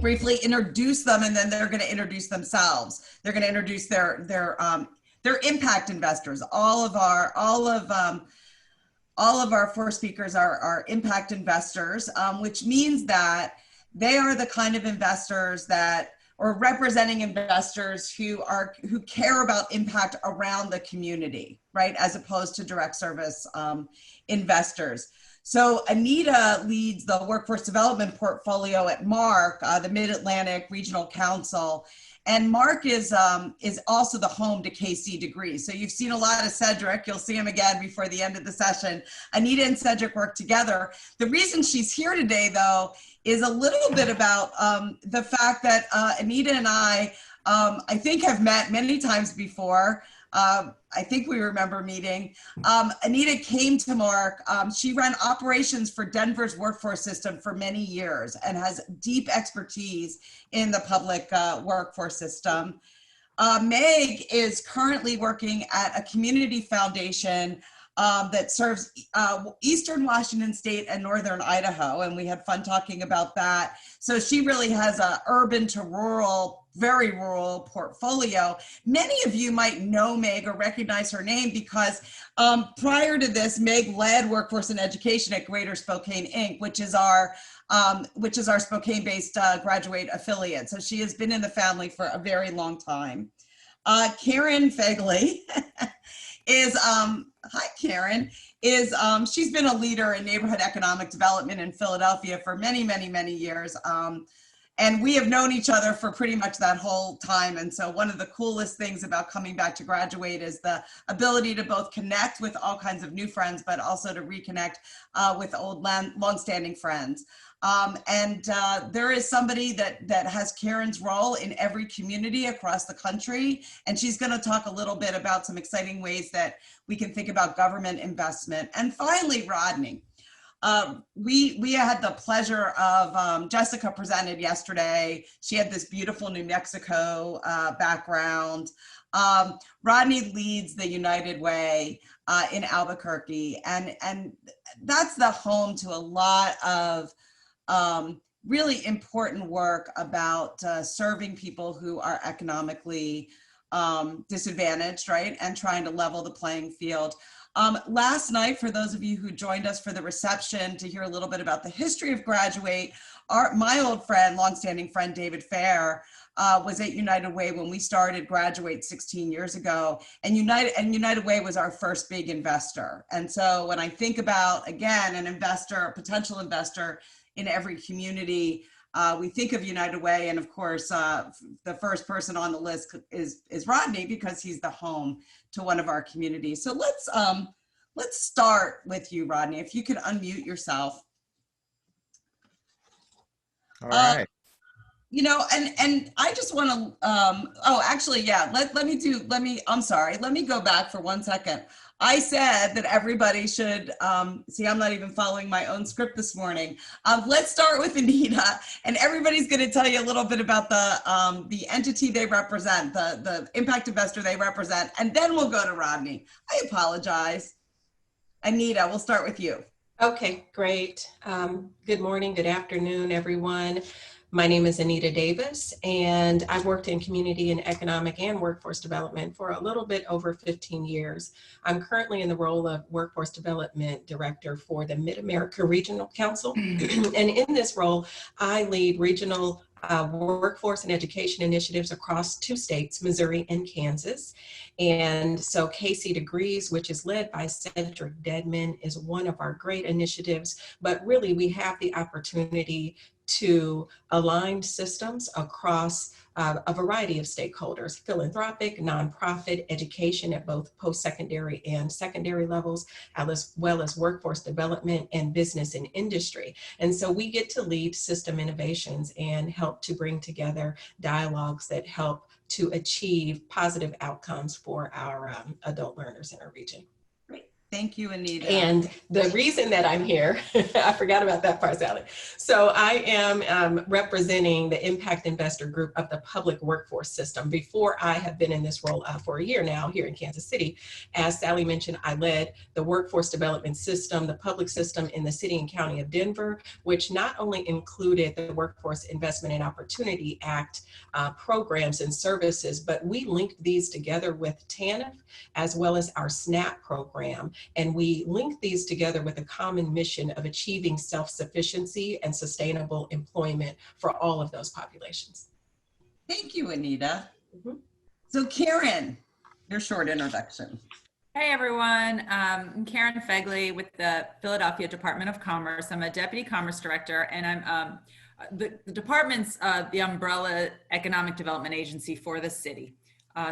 briefly introduce them, and then they're going to introduce themselves. They're going to introduce their impact investors. All of our four speakers are impact investors, which means that they are the kind of investors or representing investors who care about impact around the community, right? As opposed to direct service investors. So Anita leads the workforce development portfolio at MARC, the Mid-Atlantic Regional Council. And MARC is also the home to KC Degrees. So you've seen a lot of Cedric. You'll see him again before the end of the session. Anita and Cedric work together. The reason she's here today, though, is a little bit about the fact that Anita and I think have met many times before. I think we remember meeting. Anita came to MARC. She ran operations for Denver's workforce system for many years and has deep expertise in the public workforce system. Meg is currently working at a community foundation that serves Eastern Washington State and Northern Idaho, and we had fun talking about that. So she really has a urban to rural, very rural portfolio. Many of you might know Meg or recognize her name because prior to this, Meg led workforce and education at Greater Spokane Inc., which is our Spokane-based graduate affiliate. So she has been in the family for a very long time. Karen Fegley is, hi Karen, she's been a leader in neighborhood economic development in Philadelphia for many, many, many years. And we have known each other for pretty much that whole time. And so one of the coolest things about coming back to graduate is the ability to both connect with all kinds of new friends, but also to reconnect with old longstanding friends. There is somebody that has Karen's role in every community across the country. And she's going to talk a little bit about some exciting ways that we can think about government investment. And finally, Rodney. We had the pleasure of, Jessica presented yesterday. She had this beautiful New Mexico background. Rodney leads the United Way in Albuquerque, and that's the home to a lot of really important work about serving people who are economically disadvantaged, right? And trying to level the playing field. Last night, for those of you who joined us for the reception to hear a little bit about the history of Graduate, my old friend, longstanding friend, David Fair, was at United Way when we started Graduate 16 years ago. And United Way was our first big investor. And so when I think about, again, an investor, a potential investor in every community, we think of United Way, and of course, the first person on the list is Rodney, because he's the home to one of our communities. So let's start with you, Rodney. If you could unmute yourself. All right. And I just want to. Let me go back for 1 second. I said that everybody should, see, I'm not even following my own script this morning. Let's start with Anita, and everybody's going to tell you a little bit about the entity they represent, the impact investor they represent, and then we'll go to Rodney. I apologize. Anita, we'll start with you. Okay, great. Good morning, good afternoon, everyone. My name is Anita Davis, and I've worked in community and economic and workforce development for a little bit over 15 years. I'm currently in the role of Workforce Development Director for the Mid-America Regional Council. And in this role, I lead regional workforce and education initiatives across 2 states, Missouri and Kansas. And so KC Degrees, which is led by Cedric Dedman, is one of our great initiatives, but really we have the opportunity to align systems across a variety of stakeholders: philanthropic, nonprofit, education at both post-secondary and secondary levels, as well as workforce development and business and industry. And so we get to lead system innovations and help to bring together dialogues that help to achieve positive outcomes for our adult learners in our region. Great. Thank you, Anita. And the reason that I'm here, I forgot about that part, Sally. So I am representing the Impact Investor Group of the public workforce system. Before I have been in this role for a year now here in Kansas City. As Sally mentioned, I led the workforce development system, the public system in the city and county of Denver, which not only included the Workforce Investment and Opportunity Act programs and services, but we linked these together with TANF as well as our SNAP program. And we link these together with a common mission of achieving self-sufficiency and sustainable employment for all of those populations. Thank you, Anita. So Karen, your short introduction. Hey everyone, I'm Karen Fegley with the Philadelphia Department of Commerce. I'm a Deputy Commerce Director, and I'm the department's the umbrella economic development agency for the city.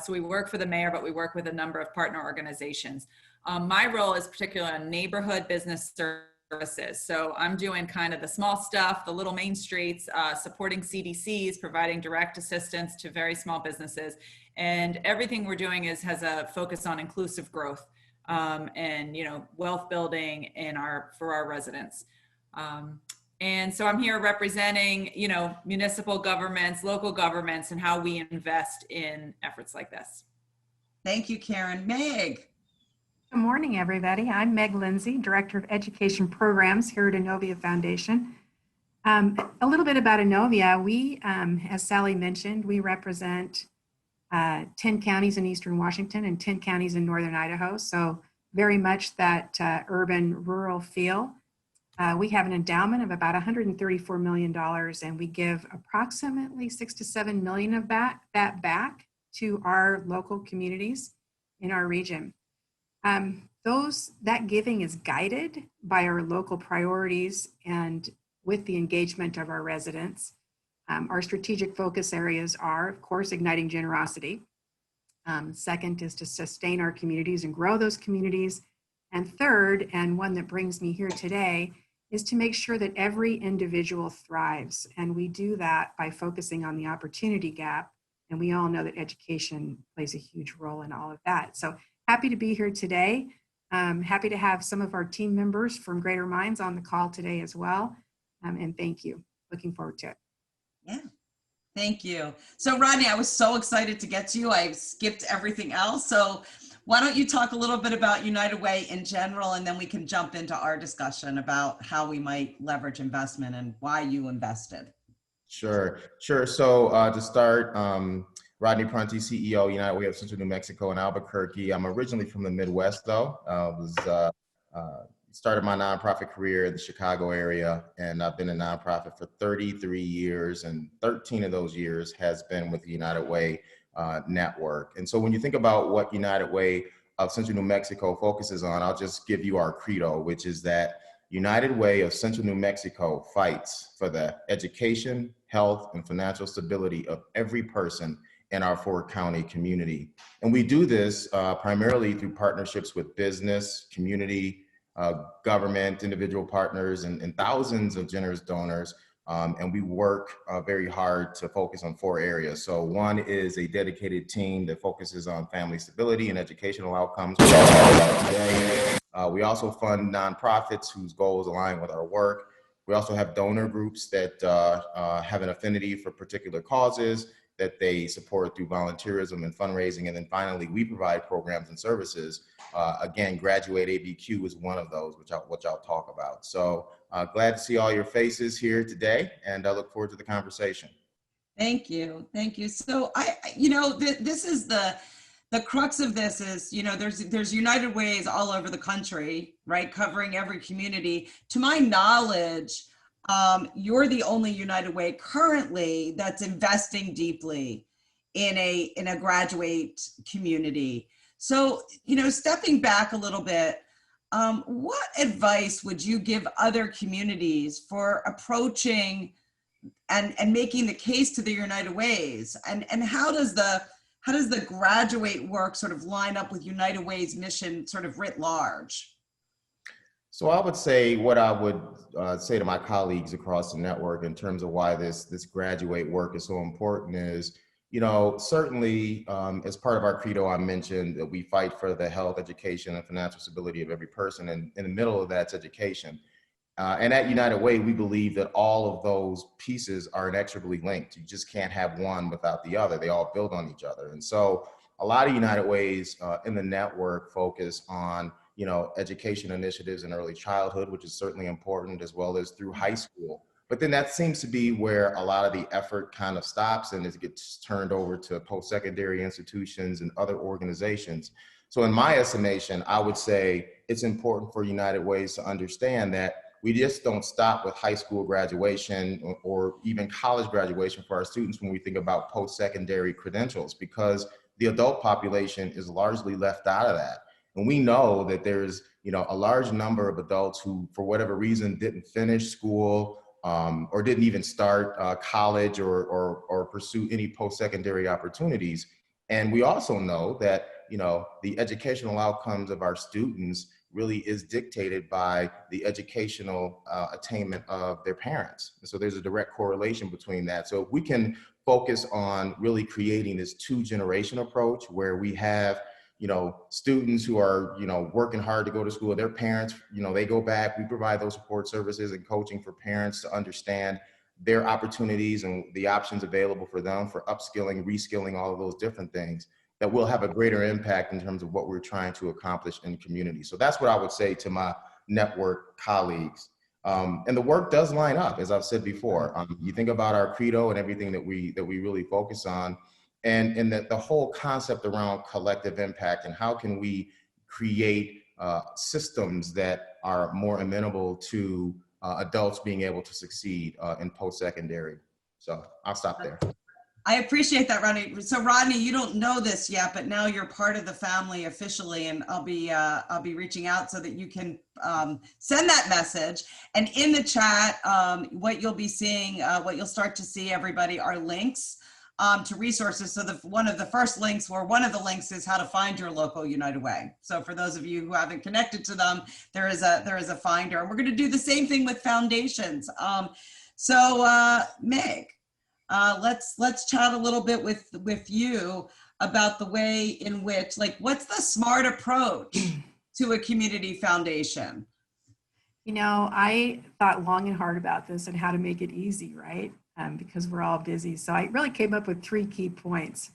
So we work for the mayor, but we work with a number of partner organizations. My role is particularly on neighborhood business services. So I'm doing kind of the small stuff, the little main streets, supporting CDCs, providing direct assistance to very small businesses. And everything we're doing has a focus on inclusive growth and wealth building for our residents. And so I'm here representing, municipal governments, local governments, and how we invest in efforts like this. Thank you, Karen. Meg. Good morning, everybody. I'm Meg Lindsay, Director of Education Programs here at Innovia Foundation. A little bit about Innovia. We, as Sally mentioned, we represent 10 counties in Eastern Washington and 10 counties in Northern Idaho. So very much that urban rural feel. We have an endowment of about $134 million, and we give approximately 6 to 7 million of that back to our local communities in our region. That giving is guided by our local priorities and with the engagement of our residents. Our strategic focus areas are, of course, igniting generosity. Second is to sustain our communities and grow those communities. And third, and one that brings me here today, is to make sure that every individual thrives. And we do that by focusing on the opportunity gap. And we all know that education plays a huge role in all of that. So happy to be here today. Happy to have some of our team members from Greater Minds on the call today as well. And thank you. Looking forward to it. Yeah, thank you. So Rodney, I was so excited to get to you. I skipped everything else. So why don't you talk a little bit about United Way in general, and then we can jump into our discussion about how we might leverage investment and why you invested. Sure. So to start, Rodney Prunty, CEO, United Way of Central New Mexico in Albuquerque. I'm originally from the Midwest, though. Started my nonprofit career in the Chicago area, and I've been a nonprofit for 33 years, and 13 of those years has been with the United Way network. And so when you think about what United Way of Central New Mexico focuses on, I'll just give you our credo, which is that United Way of Central New Mexico fights for the education, health, and financial stability of every person in our four-county community. And we do this primarily through partnerships with business, community, government, individual partners, and thousands of generous donors. And we work very hard to focus on 4 areas. So one is a dedicated team that focuses on family stability and educational outcomes. We also fund nonprofits whose goals align with our work. We also have donor groups that have an affinity for particular causes that they support through volunteerism and fundraising. And then finally, we provide programs and services. Again, Graduate ABQ is one of those, which I'll talk about. So glad to see all your faces here today, and I look forward to the conversation. Thank you. So this is the crux of this is, there's United Ways all over the country, right? Covering every community. To my knowledge, you're the only United Way currently that's investing deeply in a graduate community. So, stepping back a little bit, what advice would you give other communities for approaching and making the case to the United Ways? And how does the graduate work sort of line up with United Way's mission sort of writ large? So I would say what I would say to my colleagues across the network in terms of why this graduate work is so important is Certainly as part of our credo, I mentioned that we fight for the health, education, and financial stability of every person. And in the middle of that's education. And at United Way, we believe that all of those pieces are inexorably linked. You just can't have one without the other. They all build on each other. And so a lot of United Ways in the network focus on, education initiatives in early childhood, which is certainly important, as well as through high school. But then that seems to be where a lot of the effort kind of stops and it gets turned over to post-secondary institutions and other organizations. So in my estimation, I would say it's important for United Ways to understand that we just don't stop with high school graduation or even college graduation for our students when we think about post-secondary credentials, because the adult population is largely left out of that. And we know that there's, a large number of adults who, for whatever reason, didn't finish school or didn't even start college or pursue any post-secondary opportunities. And we also know that, the educational outcomes of our students really is dictated by the educational attainment of their parents. And so there's a direct correlation between that. So if we can focus on really creating this two-generation approach where we have, students who are, working hard to go to school, their parents, they go back, we provide those support services and coaching for parents to understand their opportunities and the options available for them for upskilling, reskilling, all of those different things, that will have a greater impact in terms of what we're trying to accomplish in the community. So that's what I would say to my network colleagues. And the work does line up, as I've said before. You think about our credo and everything that we really focus on, and that the whole concept around collective impact and how can we create systems that are more amenable to adults being able to succeed in post-secondary. So I'll stop there. I appreciate that, Rodney. So Rodney, you don't know this yet, but now you're part of the family officially, and I'll be reaching out so that you can send that message. And in the chat, what you'll be seeing, what you'll start to see, everybody, are links to resources. So one of the links is how to find your local United Way. So for those of you who haven't connected to them, there is a finder. And we're going to do the same thing with foundations. Meg, let's chat a little bit with you about the way in which, what's the smart approach to a community foundation? I thought long and hard about this and how to make it easy, right? Because we're all busy. So I really came up with 3 key points.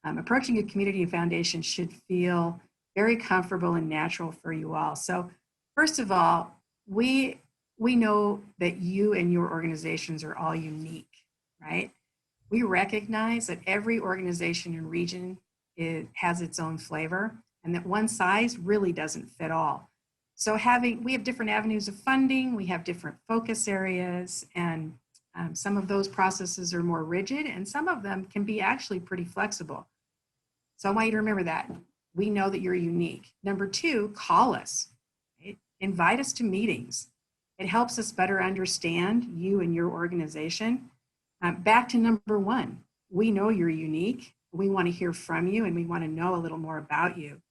Approaching a community foundation should feel very comfortable and natural for you all. So first of all, we know that you and your organizations are all unique, right? We recognize that every organization and region has its own flavor and that one size really doesn't fit all. So we have different avenues of funding, we have different focus areas, and some of those processes are more rigid and some of them can be actually pretty flexible. So I want you to remember that. We know that you're unique. Number 2, call us, right? Invite us to meetings. It helps us better understand you and your organization. Back to number 1, we know you're unique. We want to hear from you and we want to know a little more about you.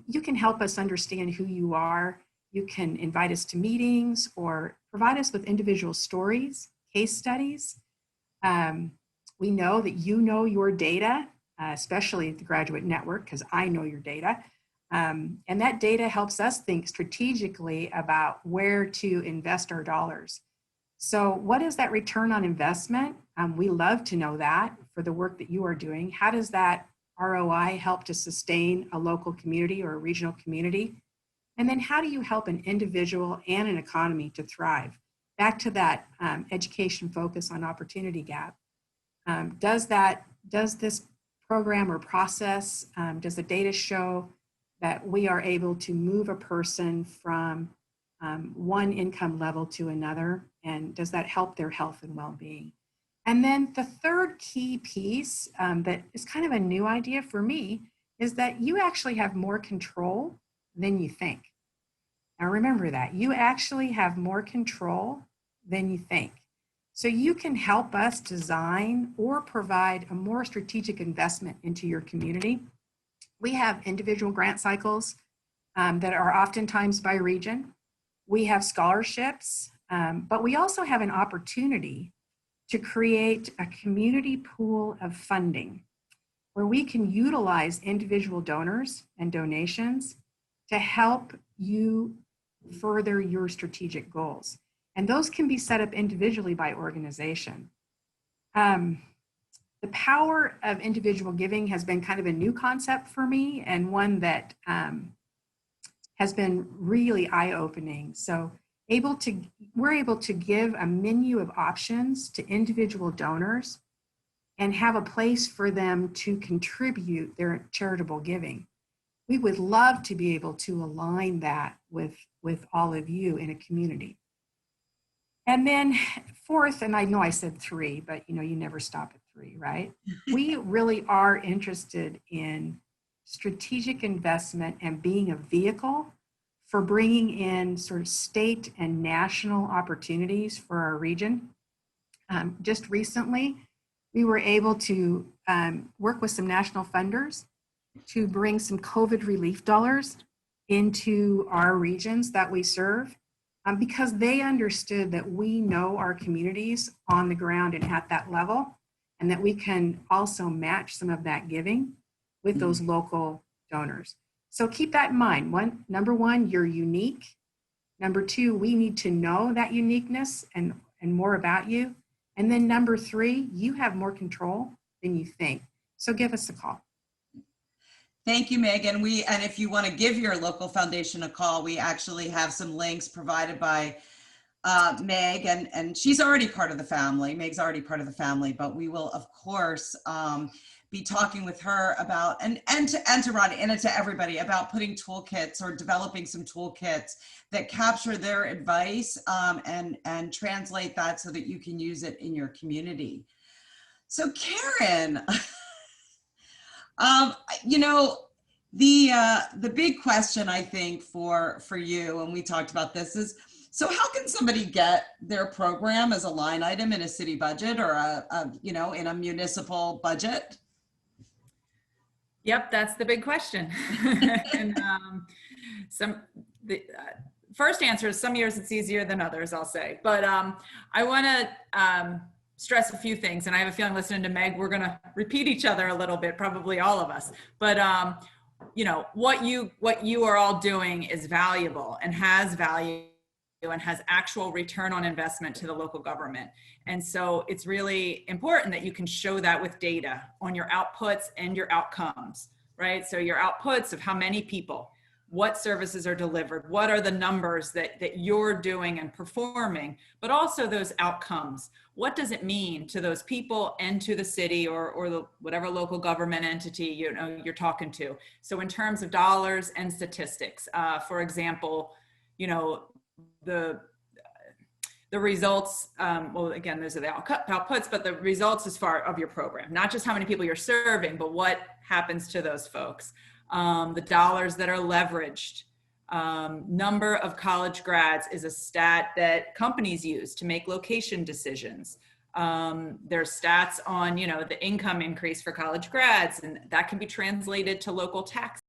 You can help us understand who you are. You can invite us to meetings or provide us with individual stories, case studies. We know that you know your data, especially the graduate network, because I know your data. And that data helps us think strategically about where to invest our dollars. So what is that return on investment? We love to know that for the work that you are doing. How does that ROI help to sustain a local community or a regional community? And then how do you help an individual and an economy to thrive? Back to that education focus on opportunity gap. Does this program or process, does the data show that we are able to move a person from one income level to another? And does that help their health and well-being? And then the third key piece that is kind of a new idea for me is that you actually have more control than you think. Now remember that, you actually have more control than you think. So you can help us design or provide a more strategic investment into your community. We have individual grant cycles that are oftentimes by region. We have scholarships, but we also have an opportunity to create a community pool of funding where we can utilize individual donors and donations to help you further your strategic goals. And those can be set up individually by organization. The power of individual giving has been kind of a new concept for me, and one that has been really eye-opening. So we're able to give a menu of options to individual donors and have a place for them to contribute their charitable giving. We would love to be able to align that with all of you in a community. And then fourth, and I know I said 3, but you never stop at 3, right? We really are interested in strategic investment and being a vehicle for bringing in sort of state and national opportunities for our region. Just recently, we were able to work with some national funders to bring some COVID relief dollars into our regions that we serve, because they understood that we know our communities on the ground and at that level, and that we can also match some of that giving with those local donors. So keep that in mind. Number one, you're unique. Number 2, we need to know that uniqueness and more about you. And then number 3, you have more control than you think. So give us a call. Thank you, Megan. And if you want to give your local foundation a call, we actually have some links provided by Meg, and she's already part of the family. Meg's already part of the family, but we will, of course, be talking with her about, and to Ronnie and to everybody about putting toolkits or developing some toolkits that capture their advice and translate that so that you can use it in your community. So Karen, the big question I think for you, and we talked about this, is, so how can somebody get their program as a line item in a city budget or in a municipal budget? Yep, that's the big question. And the first answer is some years it's easier than others, I'll say. But I want to stress a few things, and I have a feeling listening to Meg, we're going to repeat each other a little bit, probably all of us. But what you are all doing is valuable and has value and has actual return on investment to the local government. And so it's really important that you can show that with data on your outputs and your outcomes, right? So your outputs of how many people, what services are delivered, what are the numbers that you're doing and performing, but also those outcomes. What does it mean to those people and to the city or the whatever local government entity you're talking to? So in terms of dollars and statistics, for example, the results, well, again, those are the outputs, but the results as far of your program, not just how many people you're serving, but what happens to those folks. The dollars that are leveraged. Number of college grads is a stat that companies use to make location decisions. There's stats on, the income increase for college grads, and that can be translated to local tax